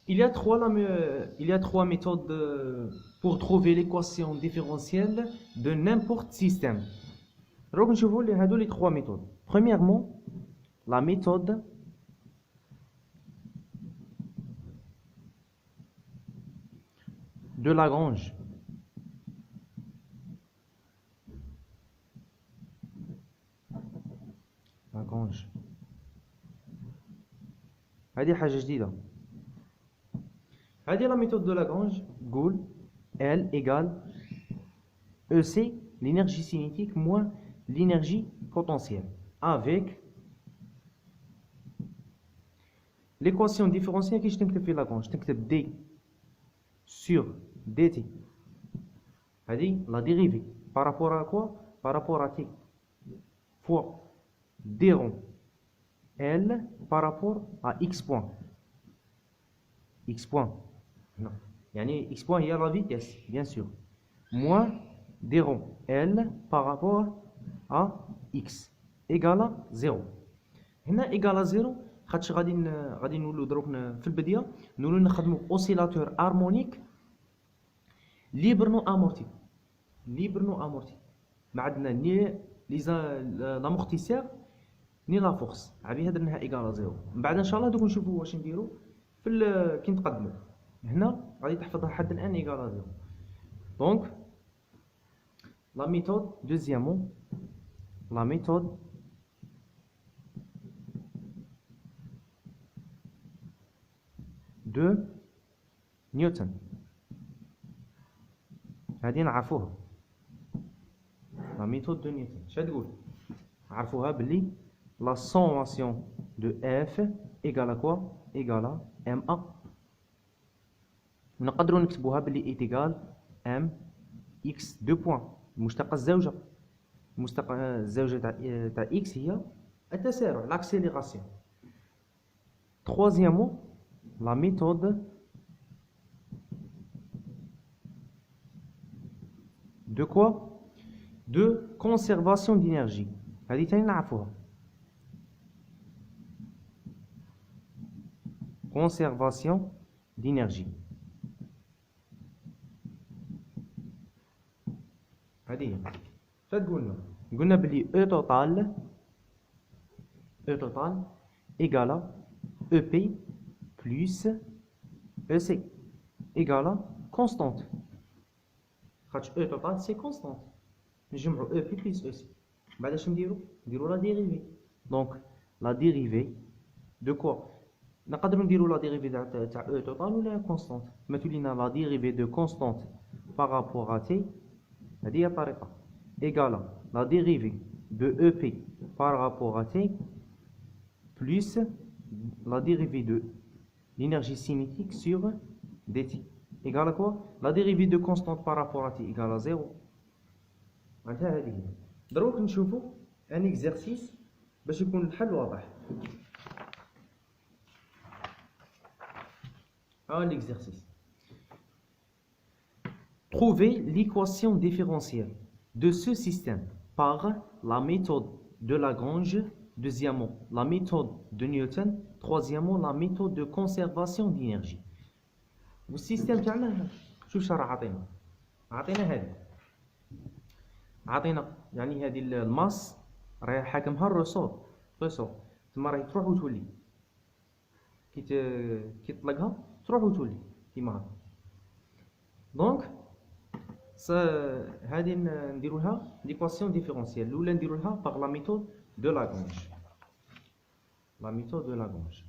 Il y a trois méthodes pour trouver l'équation différentielle de n'importe système. Donc, je vous les trois méthodes. Premièrement, la méthode de Lagrange. Lagrange. هذه حاجة جديدة. هذه la méthode de Lagrange. قول L égale EC, l'énergie cinétique, moins l'énergie potentielle, avec l'équation différentielle qui je t'inquiète fait Lagrange. تكتب D sur dt. هذه la dérivée. Par rapport à quoi? Par rapport à t fois d rond L par rapport à x point. X point. Non. يعني x point il y a la vitesse, bien sûr. Moins d rond L par rapport à x égale à 0. هنا égale à 0 خاطش غادي نولو دروك في البداية نولو نخدمو اوسيلاتور هارمونيك libre non amorti. Libre non amorti. ما عندنا ني l'amortisseur ني لا فورس. عافيه درناها ايكال زيرو. من بعد ان شاء الله دوك نشوفوا واش نديروا في كي نتقدموا. هنا غادي تحفظها لحد الان ايكال زيرو. دونك لا ميثود دوزيامون لا ميثود دو نيوتن. هذه نعرفوها لا ميثود دو نيوتن. اش تقول؟ عرفوها باللي لا سوماسيون دو اف ايغال ا كوا؟ ايغال ا ام ا. نقدروا نكتبوها باللي اي ايغال ام اكس دو بوين. المشتقه الزوجه. المشتقه الزوجه تاع اكس هي التسارع لاكسيليراسيون. troisièmement la méthode de quoi? De conservation d'énergie. هذه تاني نعرفوها. conservation d'énergie. هذه فتقولنا قلنا بلي E total égale EP plus EC égale constante. خاطش E total c'est constante. نجمعوا EP plus EC. بعد اش نديروا la dérivée. Donc la dérivée de quoi? نقدروا نديروا la dérivée تاع E total ولا constante. ما تولينا la dérivée de constante par rapport à T. هذه هي الطريقة. égale la dérivée de EP par rapport à T plus la dérivée de l'énergie cinétique sur dt égale à quoi? La dérivée de constante par rapport à t égale à 0. معناتها هذه هي. دروك نشوفوا ان اكزرسيس باش يكون الحل واضح. l'exercice. Trouver l'équation différentielle de ce système par la méthode de Lagrange. Deuxièmement, la méthode de Newton. Troisièmement, la méthode de conservation d'énergie. والسيستم تاعنا شوف شرح عطينا هذه. عطينا يعني هذه الماس راهي حاكمها الرسول تما راهي تروح وتولي كي تطلقها تروح وتولي كيما هكا. دونك هذه نديروا لها ليكواسيون ديفيرونسيال. الاولى نديروا لها باغ لا ميثود دو لاغرانج. La méthode de Lagrange.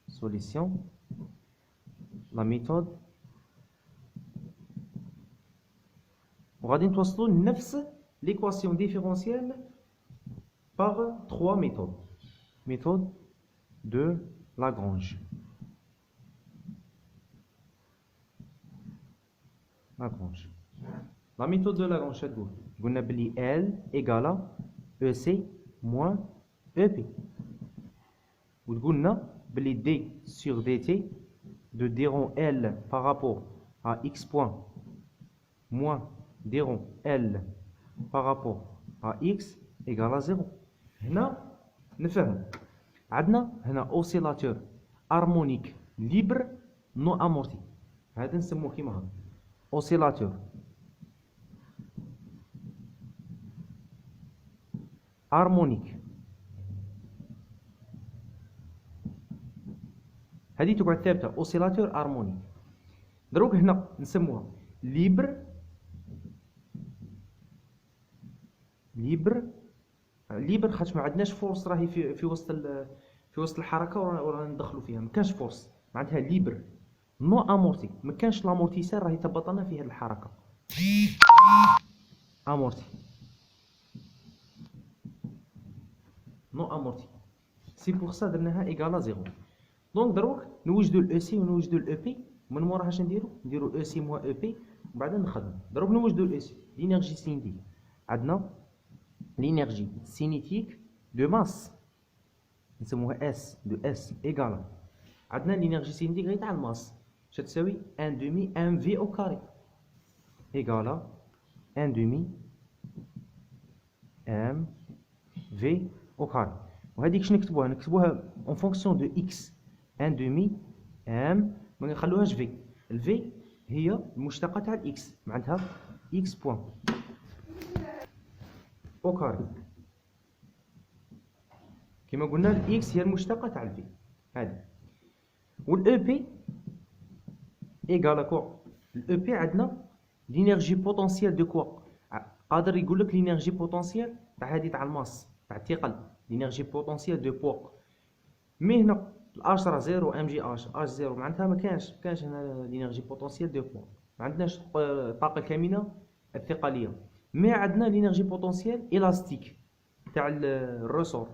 Solution. La méthode. وغادي نتوصلوا لنفس l'équation différentielle par trois méthodes. Méthode de Lagrange. Lagrange. La méthode de Lagrange تقول قلنا بلي L égale EC moins EP. وتقولنا بلي D sur dt de D rond L par rapport à x point moins D rond L par rapport à x égale à 0. هنا نفهم عندنا هنا oscillateur هارمونيك ليبر نو امورتي، هذا نسموه كيما هكا اوسيلاتور هارمونيك. هذه تقعد ثابته اوسيلاتور هارمونيك. دروك هنا نسموها ليبر خاطش ما عندناش فورس راهي في وسط الحركه ورانا ندخلوا فيها، ما كانش فورس معناتها ليبر نو امورتي، ما كانش لامورتيسار راهي تبطلنا في هذه الحركه امورتي نو امورتي، سي بوغ سا درناها ايكالا زيرو. دونك دروك نوجدوا الاو سي ونوجدوا الاو بي، من موراها اش نديروا او سي موا او بي وبعدين نخدموا. دروك نوجدوا الاو سي لينيرجي سينيتيك، عندنا l'énergie cinétique de masse نسموها S de S égale عندنا l'énergie cinétique غير تاع الماس تساوي 1 demi mv au carré égale 1 demi mv au carré. وهذيك شنو نكتبوها en fonction de x 1 demi m، ما نخلوهاش v. الفي هي المشتقة تاع الاكس، معناتها x بوان او كاري. كما قلنا الاكس هي المشتقة تاع الفي هذه. والاو بي ايكال كوا؟ الاو بي عندنا لينيرجي بوتونسيال دو كوا؟ قادر يقول لك لينيرجي بوتونسيال تاع هذه تاع الماس تاع الثقل، لينيرجي بوتونسيال دو بوا. مي هنا الاش راه زيرو ام جي اش زيرو، معناتها ما كانش هنا لينيرجي بوتونسيال دو بوا، ما عندناش الطاقة الكامنة الثقلية. مي عندنا لينيرجي بوتونسيال الاستيك تاع الرسور،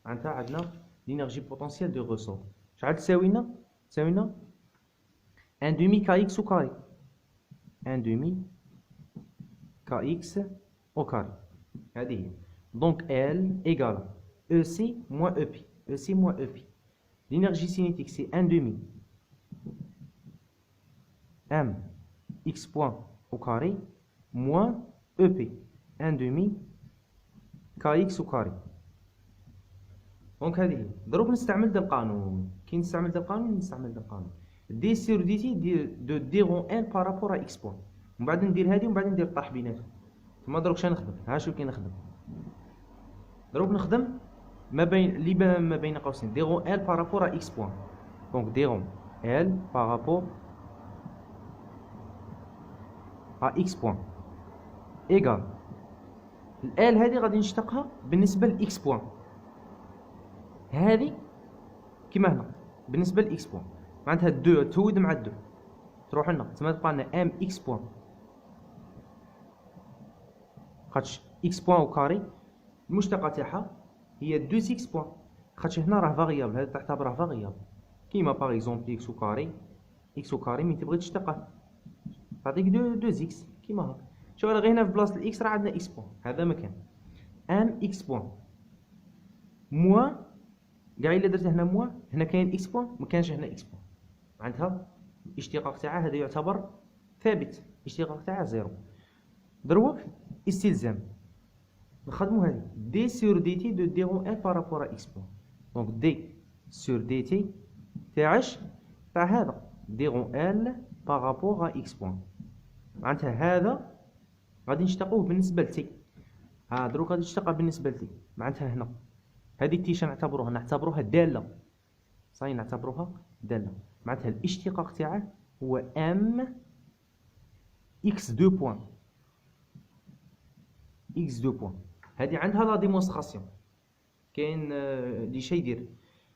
معناتها عندنا لينيرجي بوتونسيال دو رسور. شحال تساوينا 1 دومي كا اكس او كاري، 1 دومي كا اكس او كاري. هذه هي دونك ال ايكال او سي موان او بي، او سي موان او بي. l'énergie cinétique c'est 1 demi m x point au carré moins EP 1 demi kx au carré. دونك هذه دروك نستعمل دا القانون. كي نستعمل دا القانون دي سير دي تي دو ديغون ان بارابور ا اكس بوان، ومن بعد ندير هذه ومن بعد ندير الطرح بيناتهم. ثم دروك شنو نخدم؟ ها شوف كي نخدم. دروك نخدم ما بين قوسين ديغون ال بارابور ا اكس بوان. دونك ديغون ال بارابور ا اكس بوان ايكال ال هذه غادي نشتقها بالنسبه لاكس بوان، هذه كيما هنا بالنسبه لاكس بوان، معناتها دو تهود مع دو تروح لنا تما تبقى لنا ام اكس بوان، خاطش اكس بوان او كاري المشتقه تاعها هي 2 اكس بوان، خاطش هنا راه فاريابل، هذا تعتبره فاريابل. كيما باغ اكزومبل اكس او كاري ملي تبغي تشتقه تعطيك 2 اكس كيما هكا. شوف غير هنا في بلاصه الاكس راه عندنا اكس بوان، هذا مكان ام اكس بوان موا كاع الا درت هنا موا، هنا كاين اكس بوان ما كانش هنا اكس بوان، معناتها الاشتقاق تاعها هذا يعتبر ثابت، الاشتقاق تاعها زيرو. دروك استلزام نخدمو هذه دي سور دي تي دو ديغون ان بارابور ا اكس بوان. دونك دي سور دي تي تاعش تاع هذا ديغون ال بارابور ا اكس بوان، معناتها هذا غادي نشتقوه بالنسبه لتي. دروك غادي تشتقه بالنسبه لتي، معناتها هنا هذه تي نعتبروها داله، صاي نعتبروها داله، معناتها الاشتقاق تاعه هو ام اكس 2 بوان، اكس 2 بوان. هذه عندها لا ديمونستراسيون، كاين اللي شي يدير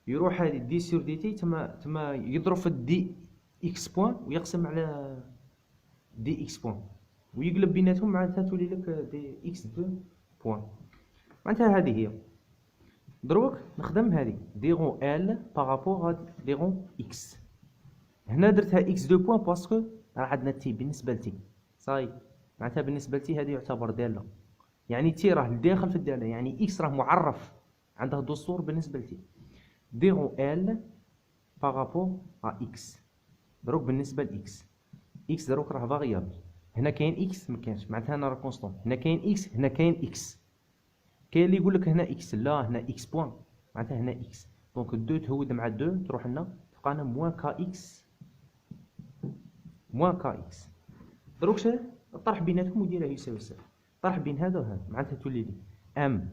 يروح هذه دي سور دي تي تما يضرب في دي اكس بوان ويقسم على دي اكس بوان ويقلب بيناتهم، معناتها تولي لك دي اكس 2 بوان. معناتها هذه هي. دروك نخدم هذه ديغون ال بارابور ديغون اكس. هنا درتها اكس 2 بوان باسكو راه عندنا تي بالنسبه لتي، صاي معناتها بالنسبه لتي هذه يعتبر داله، يعني تي راه داخل في الداله، يعني اكس راه معرف عنده دستور بالنسبه لتي. ديغون ال بارابور ا اكس. دروك بالنسبه لاكس، اكس دروك راه فاريابل، هنا كاين اكس ما كاينش، معناتها هنا راه كونستون، هنا كاين اكس هنا كاين اكس. كاين اللي يقول لك هنا اكس، لا هنا اكس بوان، معناتها هنا اكس. دونك 2 تهود مع 2 تروح لنا تبقى لنا موان كا اكس، موان كا اكس. دروك الطرح بيناتهم وديره يساوي صفر. الطرح بين هذا وهذا معناتها تولي لي ام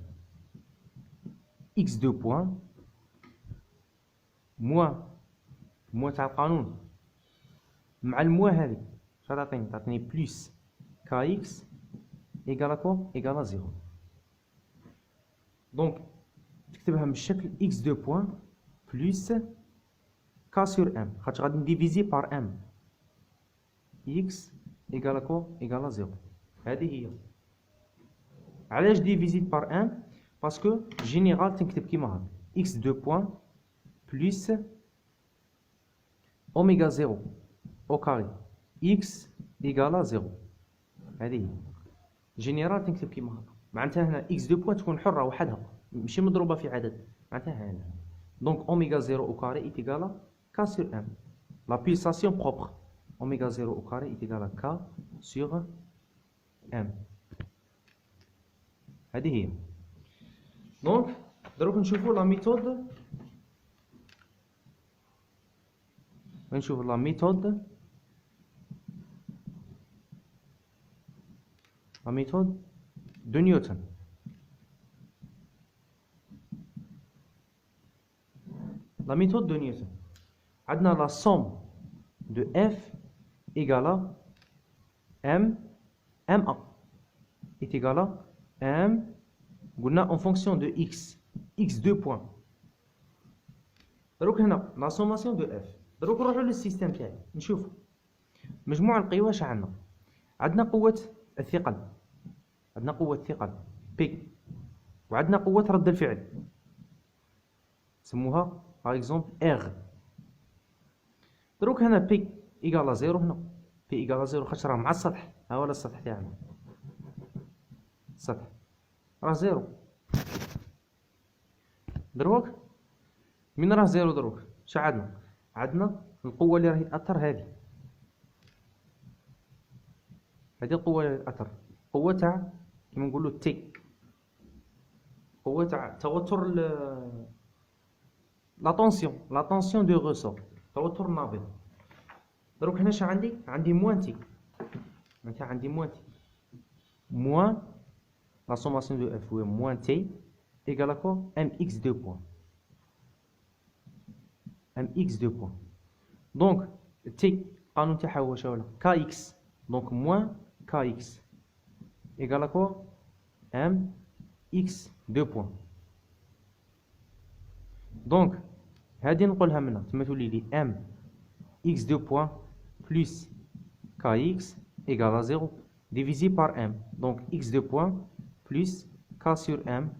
اكس 2 بوان موان تاع القانون مع الموا هذه اش تعطيني؟ تعطيني بلس كا اكس ايكالا كوا؟ ايكالا زيرو. دونك تكتبها من الشكل اكس 2 بوان بلس كا سور ام، خاطر غادي نديفيزي بار ام اكس ايكالا كوا؟ ايكالا زيرو. هذه هي. علاش ديفيزي بار ام؟ باسكو جينيرال تنكتب كيما هاك اكس 2 بوان بلس اوميغا زيرو او كاري اكس ايكالا زيرو. هذه هي جينيرال تنكتب كيما هاك. معناتها هنا اكس 2 بوان تكون حره وحدها ماشي مضروبه في عدد، معناتها هنا دونك اوميغا زيرو او كاري ايكالا كا سور ام. لا بيلساسيون بروبر اوميغا زيرو او كاري ايكالا كا سور ام. هذه هي. دونك دروك نشوفوا لا ميثود، نشوفوا لا ميثود، لا ميثود دو نيوتن. لا ميثود دو نيوتن عندنا لا سوم دو اف ايكالا ام ام ا est égal à m قلنا en fonction de x x2 بوان. دروك هنا لا سوماسيون دو اف. دروك نروحو للسيستم تاعي نشوفو مجموع القوى اش عندنا. عندنا قوة الثقل، عندنا قوة الثقل بي، وعندنا قوة رد الفعل نسموها باغ اكزومبل ار. دروك هنا بي ايكالا زيرو، هنا بي ايكالا زيرو خاطر راه مع السطح. ها هو السطح تاعنا، السطح راه زيرو. دروك من راه زيرو دروك اش عندنا؟ عندنا القوة اللي راهي تأثر هذه القوة اللي تأثر، قوة تاع كيما نقولو تي، قوة تاع توتر لا طونسيون دو غوسور، توتر النابض. دروك هنا اش عندي؟ عندي موان تي، معناتها عندي موان تي موان لا سوماسيون دو اف هو موان تي ايكالا كوا؟ ام اكس 2 بوان، ام اكس 2 بوان. دونك تي القانون تاعها هو شنو؟ كا اكس، دونك موان كا اكس ايكالا كوا؟ ام اكس 2 بوان. دونك هادي نقولها منها تما تولي لي ام اكس 2 بوان بلس كا اكس ايكالا زيرو ديفيزي بار ام، دونك اكس 2 بوان بلس كا سور ام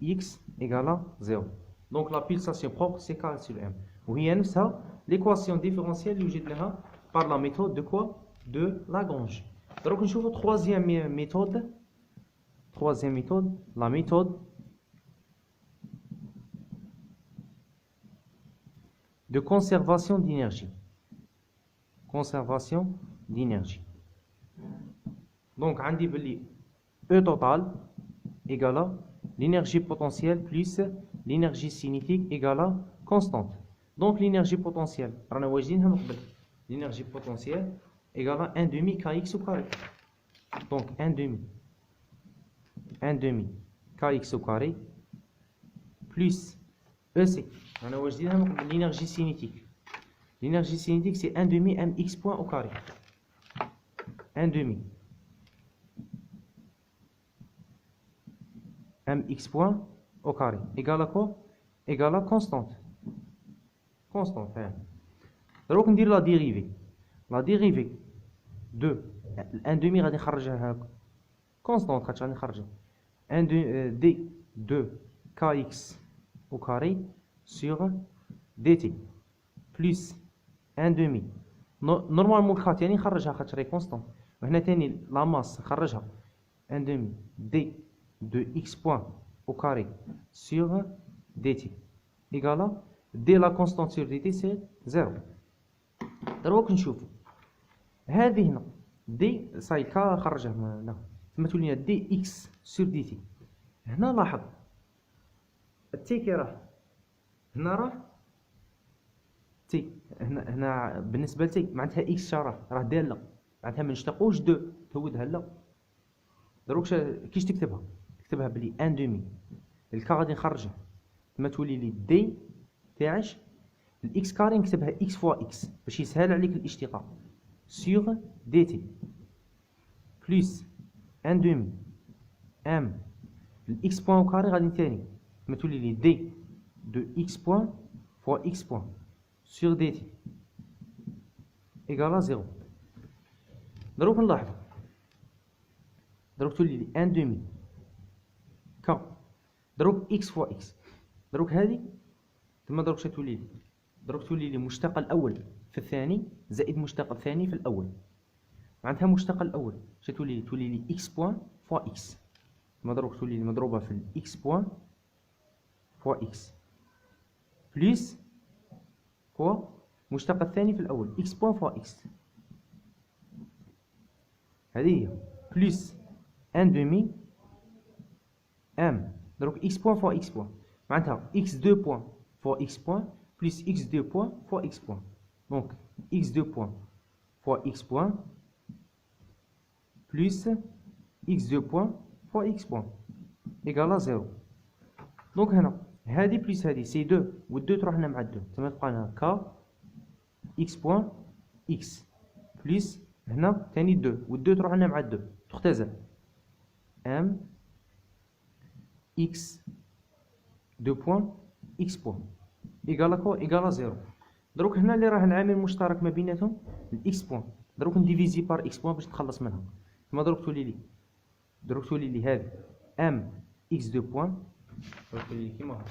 اكس ايكالا زيرو. دونك لا بيلساسيون بروبر سي كا سور ام، وهي نفسها ليكواسيون ديفيرونسيال اللي وجد لها بار لا ميثود دو كوا؟ دو لاغرانج. دروك نشوفو تخوازيام ميثود، تخوازيام ميثود لا ميثود de conservation d'énergie. Conservation d'énergie. Donc, on dit que E total égale à l'énergie potentielle plus l'énergie cinétique égale à constante. Donc, l'énergie potentielle, l'énergie potentielle égale à 1 demi kx au carré. Donc, 1 demi kx au carré plus EC. On a dit l'énergie cinétique. L'énergie cinétique, c'est 1 demi mx point au carré. 1 demi mx point au carré. Égal à quoi? Égal à constante. Constante. Donc, on dit la dérivée. La dérivée de 1 demi, on va constante. On va d de kx au carré sur dt plus 1 demi. Normalement الخط يعني نخرجها خاطر هي كونستون، وهنا تاني لا ماس نخرجها 1 demi d de x point au carré sur dt égale à d la constante sur dt c'est 0. دروك نشوفو هذه هنا d صاي كا خرجها من هنا ثم تولي لنا dx sur dt. هنا لاحظ التي كي راه هنا راه تي، هنا بالنسبه لتي معناتها اكس راه داله، معناتها ما نشتقوش دو تودها لا. دروك كيش تكتبها؟ تكتبها بلي ان دومي الكا غادي نخرجه تما تولي لي دي تاعش الاكس كاري نكتبها اكس فوا اكس باش يسهل عليك الاشتقاق سيغ دي تي بلس ان دومي ام الاكس بوان كاري غادي ثاني تما تولي لي دي دو اكس بوان فوا اكس بوان سيغ دي تي ايكالا زيرو. دروك نلاحظو دروك تولي لي ان دومي كا دروك اكس فوا اكس. دروك هادي تما دروك شتولي لي دروك تولي لي مشتق الاول في الثاني زائد مشتق الثاني في الاول. معناتها مشتق الاول شتولي لي اكس بوان فوا اكس تما دروك تولي لي مضروبه في الاكس بوان فوا اكس بليس فوا مشتق الثاني في الاول اكس بوان فوا اكس. هذه هي بلس ان دومي ام دروك اكس بوان فوا اكس بوان معناتها اكس دو بوان فوا اكس بوان بلس اكس دو بوان فوا اكس بوان. دونك اكس دو بوان فوا اكس بوان بلس اكس دو بوان فوا اكس بوان ايكالا زيرو. دونك هنا هادي بلس هادي سي دو والدو تروح لنا مع الدو تما تبقى لنا كا اكس بوان اكس بلس هنا تاني دو والدو تروح لنا مع الدو تختزل ام اكس دو بوان اكس بوان ايكالا كو ايكالا زيرو. دروك هنا اللي راه العامل المشترك ما بيناتهم الاكس بوان دروك نديفيزي بار اكس بوان باش نتخلص منها. تما دروك تولي لي هذه ام اكس دو بوان دروك تولي لي كيما هاكا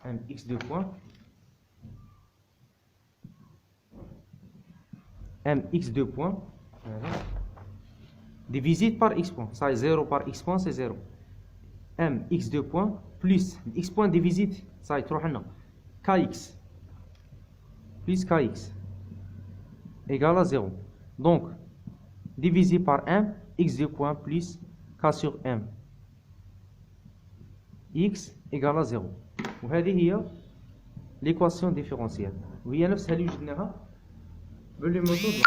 ام اكس دو بوان ام اكس دو بوان ديفيزيت بار اكس بوان صاي زيرو بار اكس بوان سي زيرو ام اكس دو بوان بلس الاكس بوان ديفيزيت صاي تروح لنا كا اكس بلس كا اكس ايكالا زيرو. دونك divisé par 1 x de point plus k sur m x égale à 0. وهذه هي l'équation différentielle وهي نفسها اللي وجدناها بالميثود